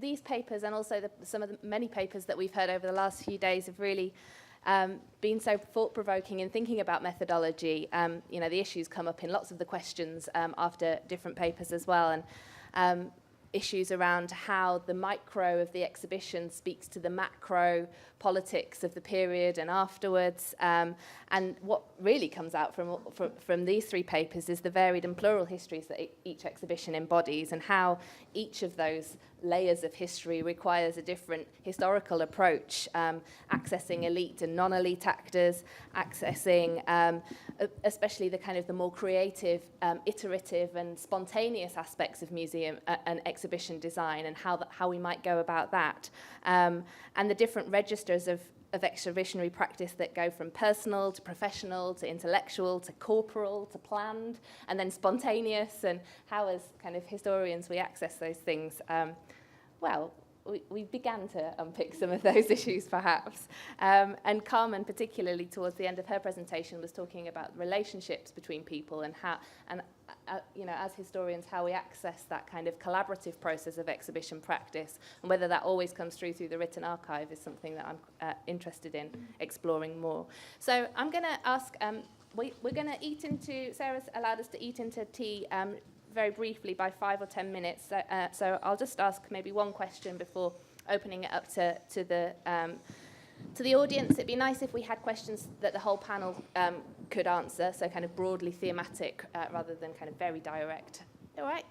these papers and also some of the many papers that we've heard over the last few days have really been so thought-provoking in thinking about methodology. You know, the issues come up in lots of the questions after different papers as well, and issues around how the micro of the exhibition speaks to the macro politics of the period and afterwards. And what really comes out from these three papers is the varied and plural histories that each exhibition embodies, and how each of those layers of history requires a different historical approach, accessing elite and non-elite actors, accessing especially the kind of the more creative, iterative and spontaneous aspects of museum and exhibition design, and how we might go about that, and the different registers of exhibitionary practice that go from personal to professional to intellectual to corporal to planned and then spontaneous, and how as kind of historians we access those things. Well, we began to unpick some of those issues perhaps, and Carmen particularly towards the end of her presentation was talking about relationships between people and how, and you know, as historians, how we access that kind of collaborative process of exhibition practice, and whether that always comes through the written archive is something that I'm interested in exploring more. So I'm going to ask, we're going to eat into, Sarah's allowed us to eat into tea very briefly by 5 or 10 minutes, so I'll just ask maybe one question before opening it up to the audience. It'd be nice if we had questions that the whole panel could answer, so kind of broadly thematic rather than kind of very direct. All right?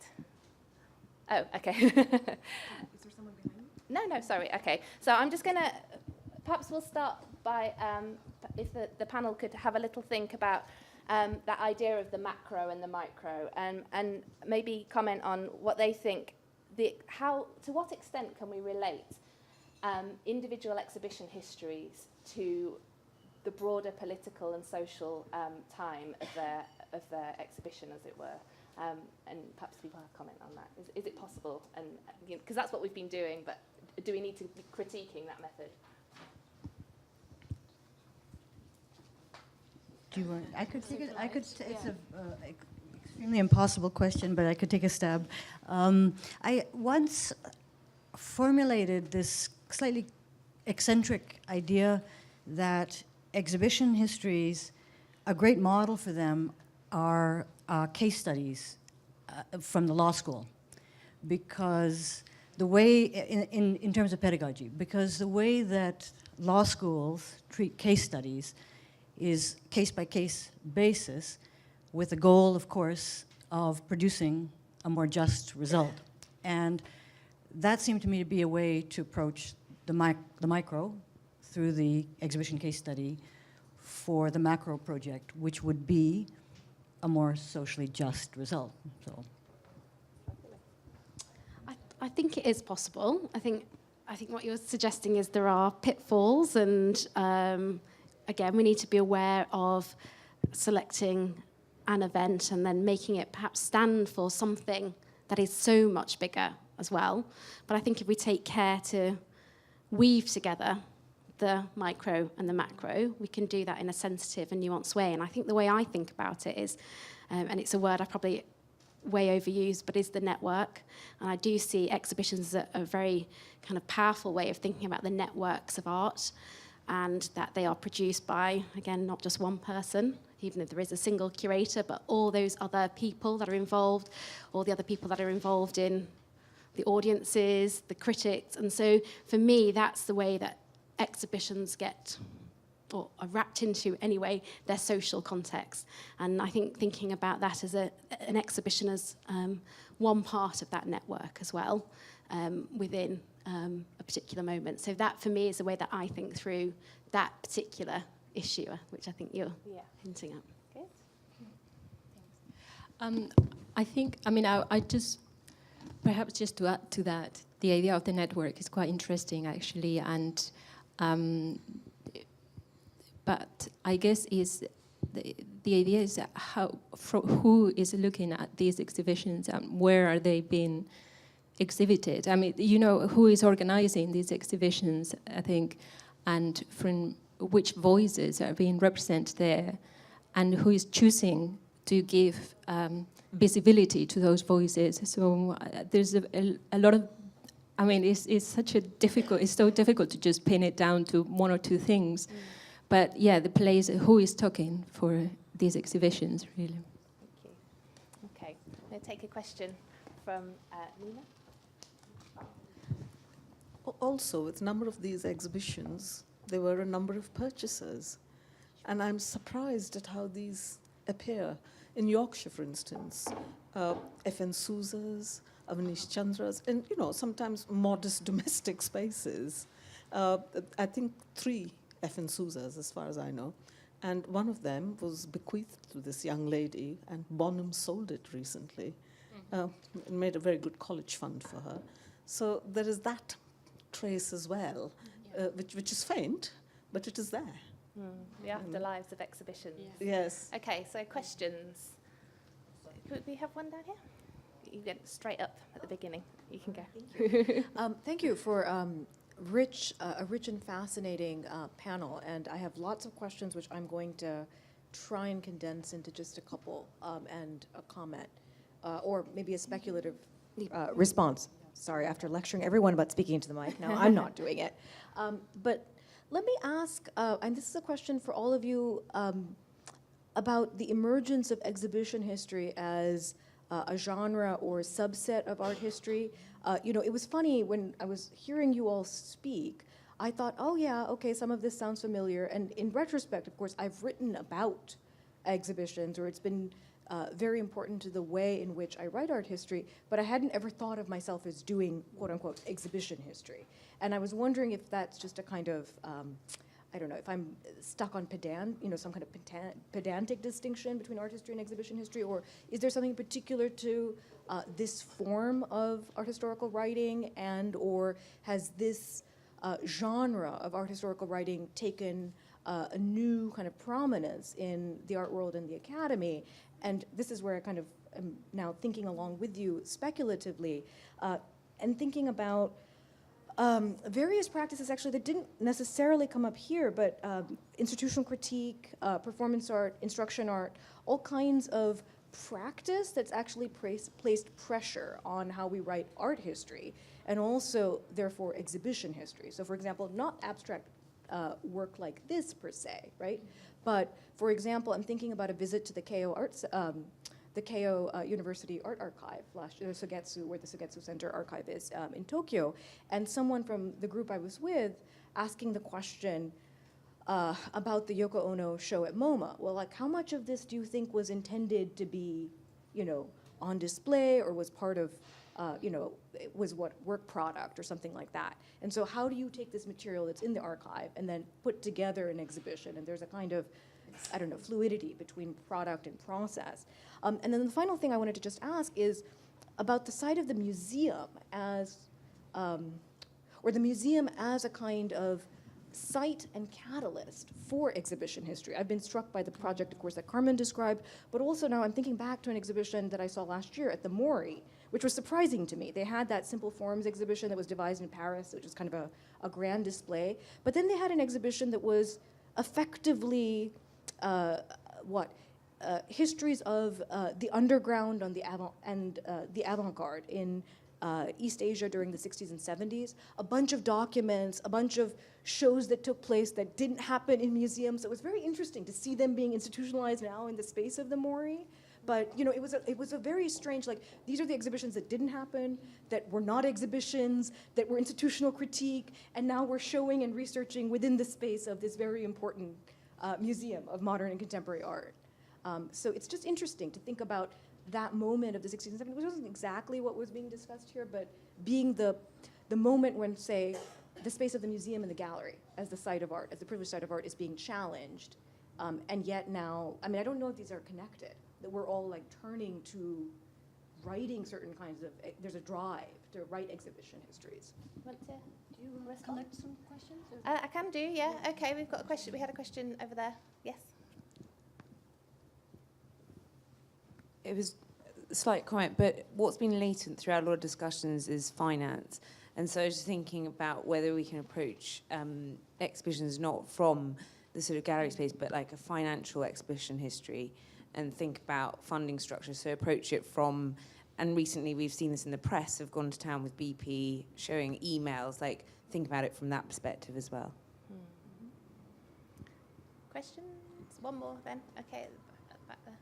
Oh, okay. Is there someone behind you? No, sorry. Okay. So I'm just going to, perhaps we'll start by, if the panel could have a little think about that idea of the macro and the micro, and maybe comment on what they think, to what extent can we relate individual exhibition histories to the broader political and social time of their exhibition, as it were, and perhaps people have comment on that. Is it possible? And because that's what we've been doing, but do we need to be critiquing that method? Do you want? I could take it. It's an extremely impossible question, but I could take a stab. I once formulated this slightly eccentric idea that exhibition histories, a great model for them are case studies from the law school, because the way, in terms of pedagogy, because the way that law schools treat case studies is case-by-case basis, with the goal, of course, of producing a more just result. And that seemed to me to be a way to approach the micro through the exhibition case study for the macro project, which would be a more socially just result. So, I think it is possible. I think what you're suggesting is there are pitfalls, and again, we need to be aware of selecting an event and then making it perhaps stand for something that is so much bigger as well. But I think if we take care to weave together the micro and the macro, we can do that in a sensitive and nuanced way. And I think the way I think about it is, and it's a word I probably way overused, but is the network. And I do see exhibitions as a very kind of powerful way of thinking about the networks of art, and that they are produced by, again, not just one person, even if there is a single curator, but all those other people that are involved, all the other people that are involved in the audiences, the critics. And so for me, that's the way that exhibitions get, or are wrapped into anyway, their social context. And I think thinking about that as an exhibition as one part of that network as well, within a particular moment. So that, for me, is the way that I think through that particular issue, which I think you're hinting at. Good. I think, I just, perhaps just to add to that, the idea of the network is quite interesting, actually, and but I guess is the idea is who is looking at these exhibitions and where are they being exhibited. I mean, who is organizing these exhibitions, I think, and from which voices are being represented there, and who is choosing to give visibility to those voices. So there's a lot of I mean, it's such a difficult, it's so difficult to just pin it down to one or two things. But yeah, the place, who is talking for these exhibitions, really. Thank you. Okay, I'm going to take a question from Nina. Also, with a number of these exhibitions, there were a number of purchasers. And I'm surprised at how these appear. In Yorkshire, for instance, F.N. Sousa's, Avanish Chandra's, and, you know, sometimes modest domestic spaces. I think 3 F.N. Sousa's, as far as I know. And one of them was bequeathed to this young lady, and Bonham sold it recently. And made a very good college fund for her. So there is that trace as well, which is faint, but it is there. The afterlives of exhibitions. Yes. Okay, so questions. Could we have one down here? You get straight up at the beginning. You can go. Thank you for a rich and fascinating panel, and I have lots of questions which I'm going to try and condense into just a couple and a comment, or maybe a speculative response. Sorry, after lecturing everyone about speaking into the mic, now I'm not doing it. But let me ask, and this is a question for all of you, about the emergence of exhibition history as a genre or a subset of art history. You know, it was funny when I was hearing you all speak, I thought, oh yeah, okay, some of this sounds familiar. And in retrospect, of course, I've written about exhibitions, or it's been very important to the way in which I write art history, but I hadn't ever thought of myself as doing, quote unquote, exhibition history. And I was wondering if that's just a kind of, I don't know, if I'm stuck on some kind of pedantic distinction between art history and exhibition history, or is there something particular to this form of art historical writing, and or has this genre of art historical writing taken a new kind of prominence in the art world and the academy? And this is where I kind of am now thinking along with you speculatively, and thinking about various practices actually that didn't necessarily come up here, but institutional critique, performance art, instruction art, all kinds of practice that's actually placed pressure on how we write art history, and also, therefore, exhibition history. So, for example, not abstract work like this per se, right? But, for example, I'm thinking about a visit to the Keio University Art Archive last year, where the Sugetsu Center archive is in Tokyo, and someone from the group I was with asking the question about the Yoko Ono show at MoMA. Well, like, how much of this do you think was intended to be, you know, on display, or was part of, you know, was what work product or something like that? And so, how do you take this material that's in the archive and then put together an exhibition? And there's a kind of, I don't know, fluidity between product and process. And then the final thing I wanted to just ask is about the site of the museum as, or the museum as a kind of site and catalyst for exhibition history. I've been struck by the project, of course, that Carmen described, but also now I'm thinking back to an exhibition that I saw last year at the Mori, which was surprising to me. They had that Simple Forms exhibition that was devised in Paris, which was kind of a grand display. But then they had an exhibition that was effectively, histories of the underground on the avant-garde in East Asia during the 60s and 70s. A bunch of documents, a bunch of shows that took place that didn't happen in museums. So it was very interesting to see them being institutionalized now in the space of the Mori. But you know, it was a very strange, like, these are the exhibitions that didn't happen, that were not exhibitions, that were institutional critique, and now we're showing and researching within the space of this very important museum of modern and contemporary art. So it's just interesting to think about that moment of the 60s and 70s, which wasn't exactly what was being discussed here, but being the moment when, say, the space of the museum and the gallery as the site of art, as the privileged site of art, is being challenged. And yet now, I mean, I don't know if these are connected, that we're all like turning to writing certain kinds of, there's a drive to write exhibition histories. Do you want to respond? Collect some questions? I can do, yeah. Okay, we've got a question. We had a question over there. Yes. It was a slight comment, but what's been latent throughout a lot of discussions is finance. And so I was just thinking about whether we can approach exhibitions not from the sort of gallery space, but like a financial exhibition history, and think about funding structure. So approach it from And recently we've seen this in the press, have gone to town with BP, showing emails, like, think about it from that perspective as well. Questions? One more then. Okay, back there.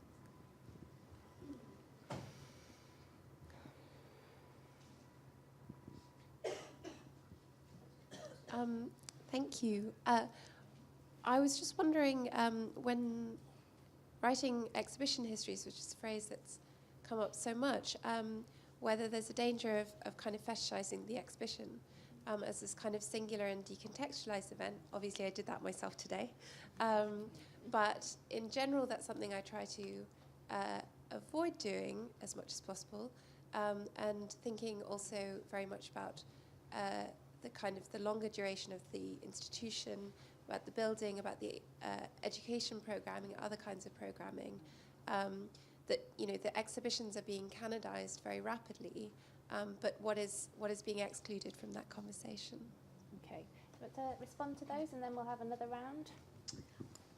Thank you. I was just wondering, when writing exhibition histories, which is a phrase that's come up so much, whether there's a danger of kind of fetishizing the exhibition as this kind of singular and decontextualized event. Obviously, I did that myself today. But in general, that's something I try to avoid doing as much as possible, and thinking also very much about the kind of the longer duration of the institution, about the building, about the education programming, other kinds of programming, that, you know, the exhibitions are being canonized very rapidly, but what is being excluded from that conversation? Okay. Do you want to respond to those, and then we'll have another round?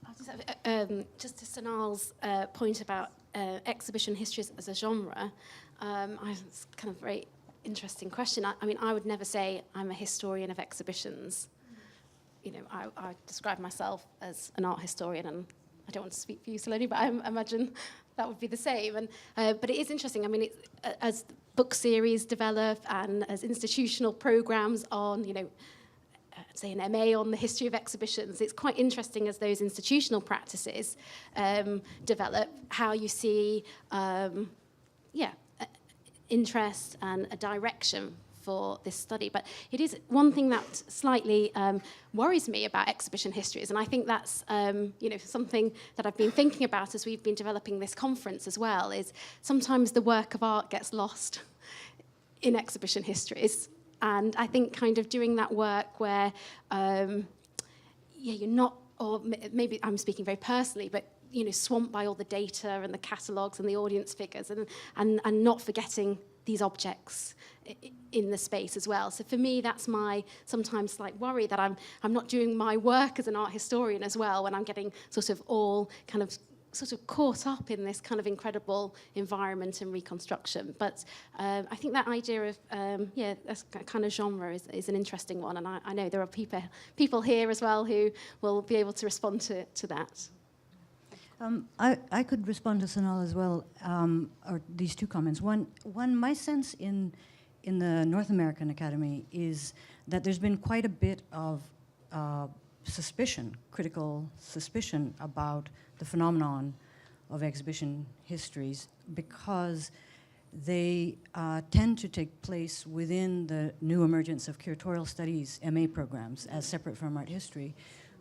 I'll just have, just to Sanal's point about exhibition histories as a genre, it's kind of a very interesting question. I mean, I would never say I'm a historian of exhibitions. You know, I describe myself as an art historian, and I don't want to speak for you, Saloni, but I imagine that would be the same. And but it is interesting. I mean, as book series develop and as institutional programs on, you know, say an MA on the history of exhibitions, it's quite interesting as those institutional practices develop, how you see, interest and a direction for this study. But it is one thing that slightly worries me about exhibition histories, and I think that's you know, something that I've been thinking about as we've been developing this conference as well, is sometimes the work of art gets lost in exhibition histories. And I think kind of doing that work where, you're not, or maybe I'm speaking very personally, but, you know, swamped by all the data and the catalogues and the audience figures, and not forgetting these objects in the space as well. So for me, that's my sometimes slight worry, that I'm not doing my work as an art historian as well, when I'm getting sort of all kind of sort of caught up in this kind of incredible environment and reconstruction. But I think that idea of, that's kind of genre is an interesting one. And I know there are people here as well who will be able to respond to that. I could respond to Sanal as well, or these two comments. One, my sense in the North American Academy is that there's been quite a bit of suspicion, critical suspicion about the phenomenon of exhibition histories, because they tend to take place within the new emergence of curatorial studies MA programs as separate from art history,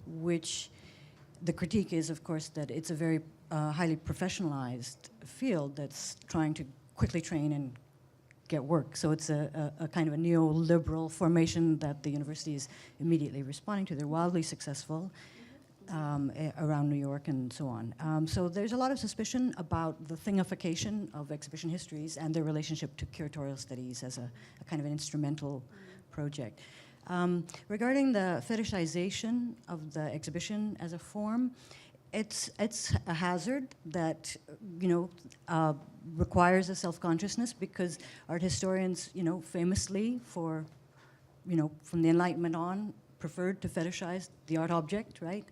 which the critique is, of course, that it's a very highly professionalized field that's trying to quickly train and get work. So it's a kind of a neoliberal formation that the university is immediately responding to. They're wildly successful around New York and so on. So there's a lot of suspicion about the thingification of exhibition histories and their relationship to curatorial studies as a kind of an instrumental project. Regarding the fetishization of the exhibition as a form, it's a hazard that, you know, requires a self-consciousness, because art historians, you know, famously for, you know, from the Enlightenment on, preferred to fetishize the art object, right,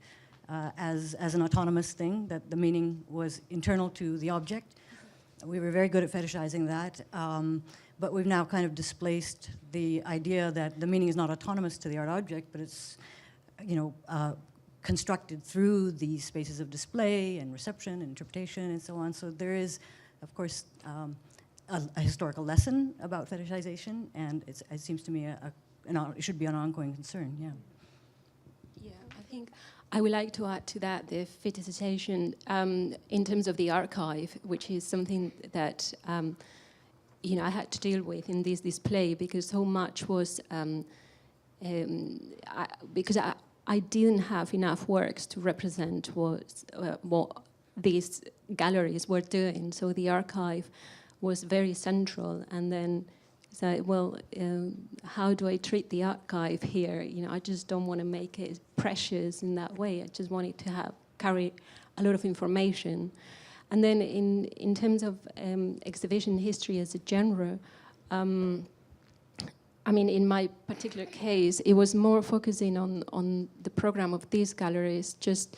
as an autonomous thing, that the meaning was internal to the object. We were very good at fetishizing that. But we've now kind of displaced the idea that the meaning is not autonomous to the art object, but it's, you know, constructed through these spaces of display and reception and interpretation and so on. So there is, of course, a historical lesson about fetishization, and it seems to me it should be an ongoing concern, yeah. Yeah, I think I would like to add to that the fetishization in terms of the archive, which is something that you know, I had to deal with in this display, because so much was because I didn't have enough works to represent what these galleries were doing. So the archive was very central, and then so, well, how do I treat the archive here? You know, I just don't want to make it precious in that way. I just want it to carry a lot of information. And then in terms of exhibition history as a genre, I mean, in my particular case, it was more focusing on the program of these galleries, just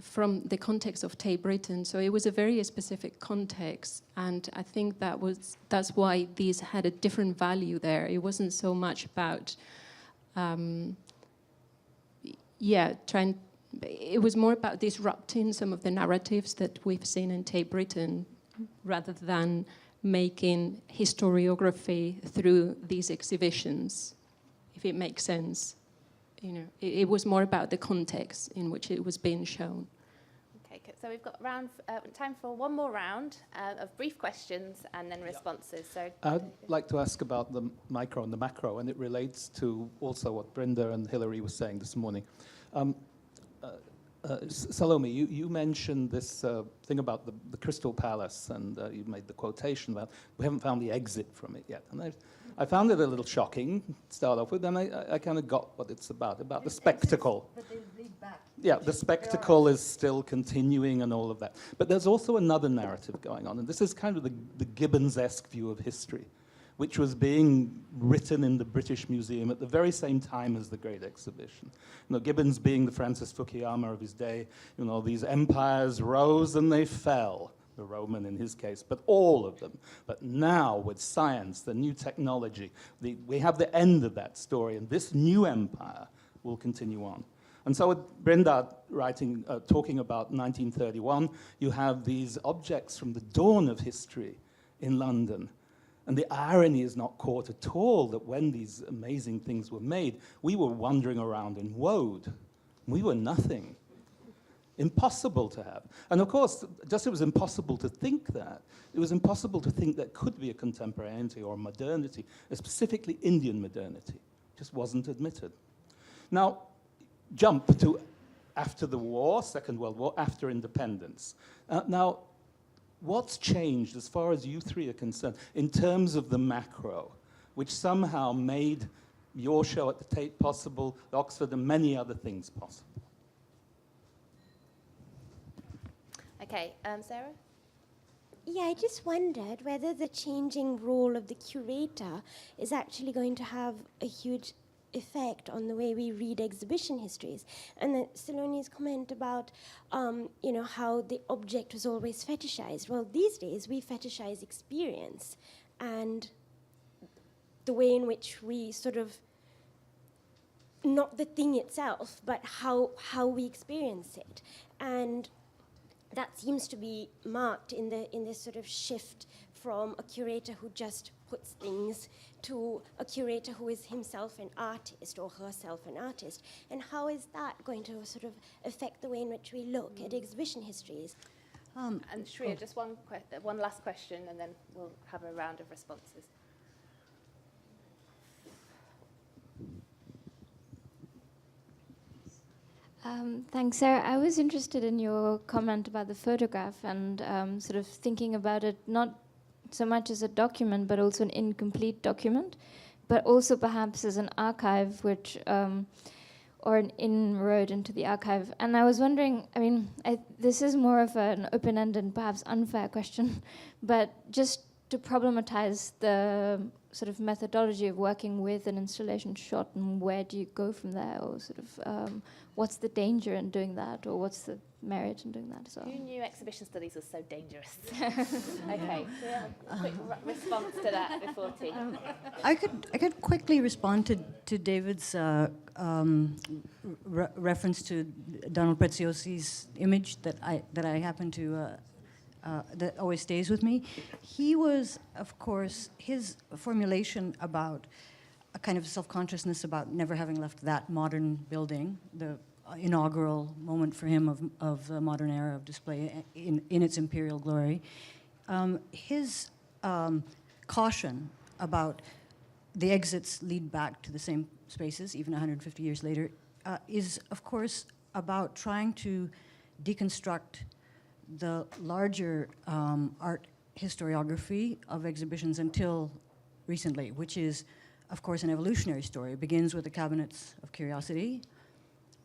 from the context of Tate Britain. So it was a very specific context, and I think that's why these had a different value there. It wasn't so much about, it was more about disrupting some of the narratives that we've seen in Tate Britain, rather than making historiography through these exhibitions, if it makes sense. You know, it was more about the context in which it was being shown. Okay, so we've got time for one more round of brief questions and then responses. So I'd like to ask about the micro and the macro, and it relates to also what Brenda and Hilary were saying this morning. Salome, you mentioned this thing about the Crystal Palace, and you made the quotation about we haven't found the exit from it yet. And I found it a little shocking to start off with, and I kind of got what it's about the spectacle. But they lead back. Yeah, the spectacle is still continuing and all of that. But there's also another narrative going on, and this is kind of the Gibbons-esque view of history, which was being written in the British Museum at the very same time as the Great Exhibition. You know, Gibbons being the Francis Fukuyama of his day, you know, these empires rose and they fell, the Roman in his case, but all of them. But now with science, the new technology, we have the end of that story, and this new empire will continue on. And so with Brenda talking about 1931, you have these objects from the dawn of history in London. And the irony is not caught at all that when these amazing things were made, we were wandering around in woad. We were nothing. Impossible to have. And of course, just it was impossible to think that. It was impossible to think that could be a contemporaneity or a modernity, a specifically Indian modernity. Just wasn't admitted. Now, jump to after the war, Second World War, after independence. Now, what's changed as far as you three are concerned in terms of the macro, which somehow made your show at the Tate possible, Oxford, and many other things possible? okay, Sarah? Yeah, I just wondered whether the changing role of the curator is actually going to have a huge effect on the way we read exhibition histories. And then Salome's comment about, how the object was always fetishized. Well, these days we fetishize experience and the way in which we sort of, not the thing itself, but how we experience it. And that seems to be marked in this sort of shift from a curator who just puts things to a curator who is himself an artist or herself an artist. And how is that going to sort of affect the way in which we look at exhibition histories? And Shreya, just one last question, and then we'll have a round of responses. Thanks, Sarah. I was interested in your comment about the photograph and sort of thinking about it not so much as a document, but also an incomplete document, but also perhaps as an archive, which or an inroad into the archive. And I was wondering, I mean, this is more of an open-ended and perhaps unfair question, but just to problematize the sort of methodology of working with an installation shot, and where do you go from there, or sort of what's the danger in doing that, or what's the merit in doing that as well? Who knew exhibition studies was so dangerous? Okay, so yeah, a quick response to that before tea. I could quickly respond to David's reference to Donald Preziosi's image that I happen to that always stays with me. He was, of course, his formulation about a kind of self-consciousness about never having left that modern building, the inaugural moment for him of the modern era of display in its imperial glory. His caution about the exits lead back to the same spaces, even 150 years later, is, of course, about trying to deconstruct the larger art historiography of exhibitions until recently, which is, of course, an evolutionary story. It begins with the cabinets of curiosity,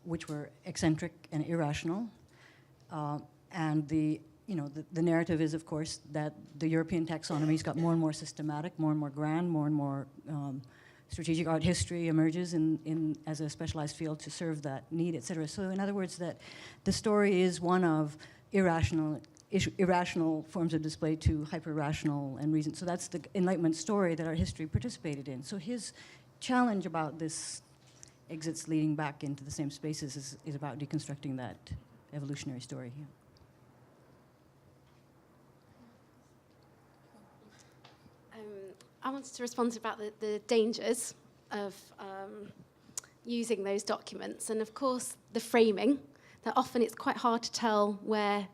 which were eccentric and irrational, and the the narrative is, of course, that the European taxonomy's got more and more systematic, more and more grand, more and more strategic art history emerges as a specialized field to serve that need, et cetera. So in other words, that the story is one of irrational forms of display to hyper-rational and reason. So that's the Enlightenment story that art history participated in. So his challenge about this exits leading back into the same spaces is about deconstructing that evolutionary story. Yeah. I wanted to respond about the dangers of using those documents, and of course the framing, that often it's quite hard to tell where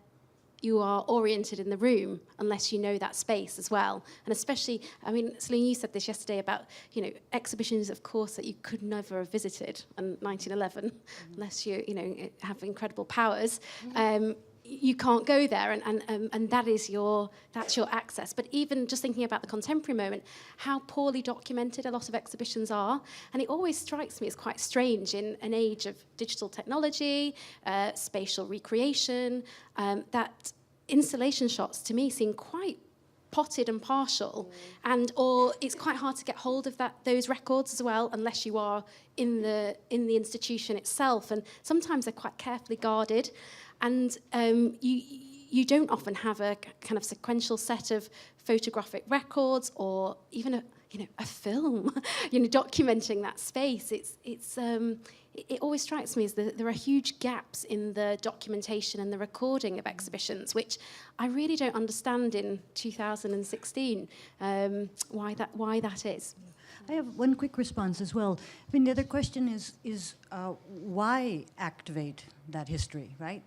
you are oriented in the room unless you know that space as well. And especially, I mean, Celine, you said this yesterday about, exhibitions, of course, that you could never have visited in 1911 unless you have incredible powers. You can't go there, and that's your access. But even just thinking about the contemporary moment, how poorly documented a lot of exhibitions are, and it always strikes me as quite strange in an age of digital technology, spatial recreation, that installation shots to me seem quite potted and partial, or it's quite hard to get hold of those records as well unless you are in the institution itself, and sometimes they're quite carefully guarded. And you don't often have a kind of sequential set of photographic records or even a film, documenting that space. It always strikes me as there are huge gaps in the documentation and the recording of exhibitions, which I really don't understand in 2016 why that is. I have one quick response as well. I mean, the other question is why activate that history, right,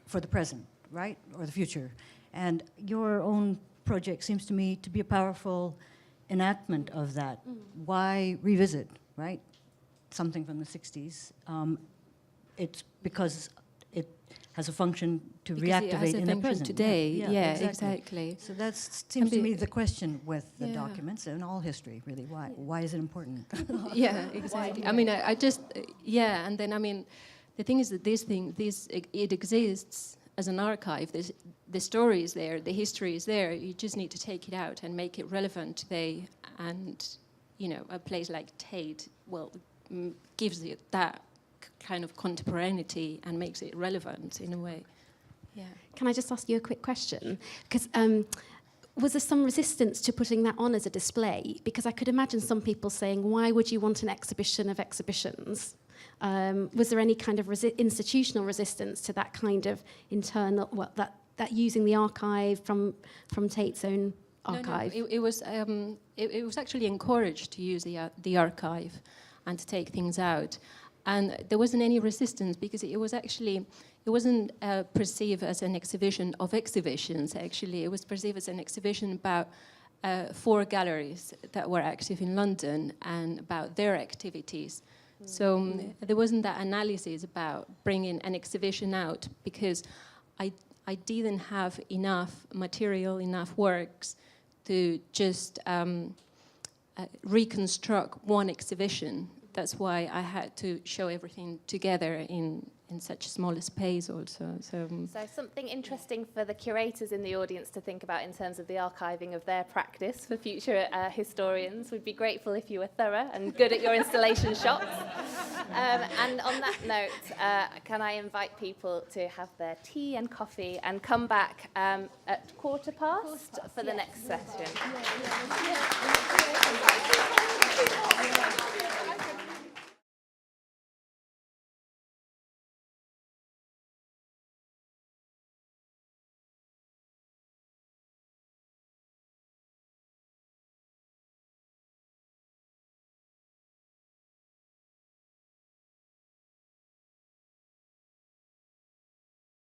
for the present, right, or the future? And your own project seems to me to be a powerful enactment of that. Why revisit, right, something from the 60s? It's because it has a function to reactivate in the present. Today, yeah, exactly. Exactly. So that seems to me the question with the documents and all history, really. Why is it important? Yeah, exactly. I mean, I just, and then, I mean, the thing is that it exists as an archive. The story is there, the history is there. You just need to take it out and make it relevant today. And, a place like Tate, gives it that kind of contemporaneity and makes it relevant in a way. Yeah. Can I just ask you a quick question? Because was there some resistance to putting that on as a display? Because I could imagine some people saying, why would you want an exhibition of exhibitions? Was there any kind of institutional resistance to that kind of internal, that using the archive from Tate's own archive? No, it was actually encouraged to use the archive and to take things out. And there wasn't any resistance because it wasn't perceived as an exhibition of exhibitions, actually. It was perceived as an exhibition about 4 galleries that were active in London and about their activities. So there wasn't that analysis about bringing an exhibition out because I didn't have enough material, enough works to just reconstruct one exhibition. That's why I had to show everything together in such a small space also. So something interesting for the curators in the audience to think about in terms of the archiving of their practice for future historians. We'd be grateful if you were thorough and good at your installation shots. And on that note, can I invite people to have their tea and coffee and come back at 15:15 for the next session.